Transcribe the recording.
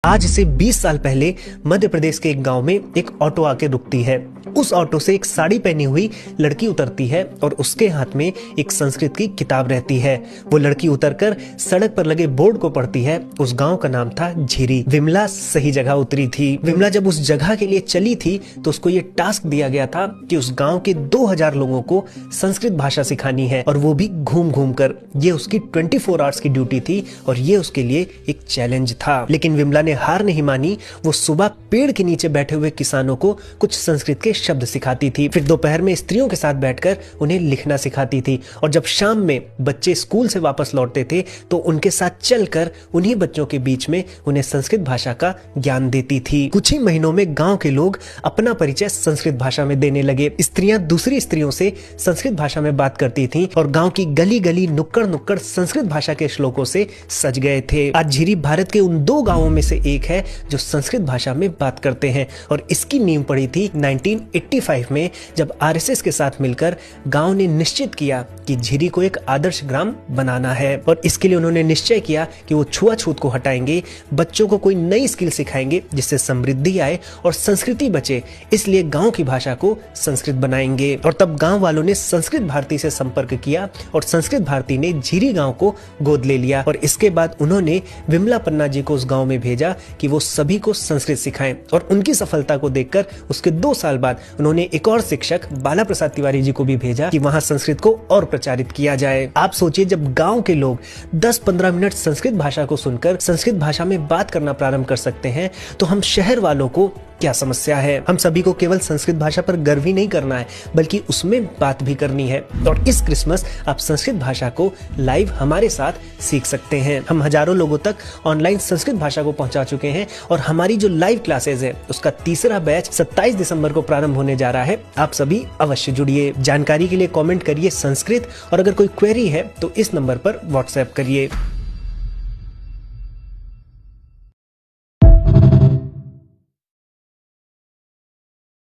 आज से 20 साल पहले मध्य प्रदेश के एक गांव में एक ऑटो आके रुकती है। उस ऑटो से एक साड़ी पहनी हुई लड़की उतरती है और उसके हाथ में एक संस्कृत की किताब रहती है। वो लड़की उतरकर सड़क पर लगे बोर्ड को पढ़ती है। उस गांव का नाम था झिरी। विमला सही जगह उतरी थी। विमला जब उस जगह के लिए चली थी तो उसको ये टास्क दिया गया था कि उस गाँव के 2000 लोगों को संस्कृत भाषा सिखानी है, और वो भी घूम घूम कर। ये उसकी 24 आवर्स की ड्यूटी थी और ये उसके लिए एक चैलेंज था। लेकिन विमला ने हार नहीं मानी। वो सुबह पेड़ के नीचे बैठे हुए किसानों को कुछ संस्कृत के शब्द सिखाती थी। फिर दोपहर में स्त्रियों के साथ बैठकर उन्हें लिखना सिखाती थी, और जब शाम में बच्चे स्कूल से वापस लौटते थे तो उनके साथ चलकर उन्हीं बच्चों के बीच में उन्हें संस्कृत भाषा का ज्ञान देती थी। कुछ ही महीनों में गांव के लोग अपना परिचय संस्कृत भाषा में देने लगे। स्त्रियां दूसरी स्त्रियों से संस्कृत भाषा में बात करती थीं और गांव की गली गली नुक्कड़ नुक्कड़ संस्कृत भाषा के श्लोकों से सज गए थे। आज झिरी भारत के उन 2 गांवों में से एक है जो संस्कृत भाषा में बात करते हैं, और इसकी नींव पड़ी थी 1985 में, जब आरएसएस के साथ मिलकर गांव ने निश्चित किया कि झिरी को एक आदर्श ग्राम बनाना है। और इसके लिए उन्होंने निश्चय किया कि वो छुआछूत को हटाएंगे, बच्चों को कोई नई स्किल सिखाएंगे जिससे समृद्धि आए और संस्कृति बचे। इसलिए गांव की भाषा को संस्कृत बनाएंगे। और तब गांव वालों ने संस्कृत भारती से संपर्क किया और संस्कृत भारती ने झिरी गांव को गोद ले लिया। और इसके बाद उन्होंने विमला पन्ना जी को उस गांव में भेजा कि वो सभी को संस्कृत सिखाएं। और उनकी सफलता को देखकर उसके 2 साल बाद उन्होंने एक और शिक्षक बाला प्रसाद तिवारी जी को भी भेजा कि वहां संस्कृत को और प्रचारित किया जाए। आप सोचिए, जब गांव के लोग 10-15 मिनट संस्कृत भाषा को सुनकर संस्कृत भाषा में बात करना प्रारंभ कर सकते हैं, तो हम शहर वालों को क्या समस्या है। हम सभी को केवल संस्कृत भाषा पर गर्व ही नहीं करना है, बल्कि उसमें बात भी करनी है। और इस क्रिसमस आप संस्कृत भाषा को लाइव हमारे साथ सीख सकते हैं। हम हजारों लोगों तक ऑनलाइन संस्कृत भाषा को पहुंचा चुके हैं, और हमारी जो लाइव क्लासेस है उसका तीसरा बैच 27 दिसंबर को प्रारंभ होने जा रहा है। आप सभी अवश्य जुड़िए। जानकारी के लिए कमेंट करिए संस्कृत, और अगर कोई क्वेरी है तो इस नंबर पर व्हाट्सएप करिए।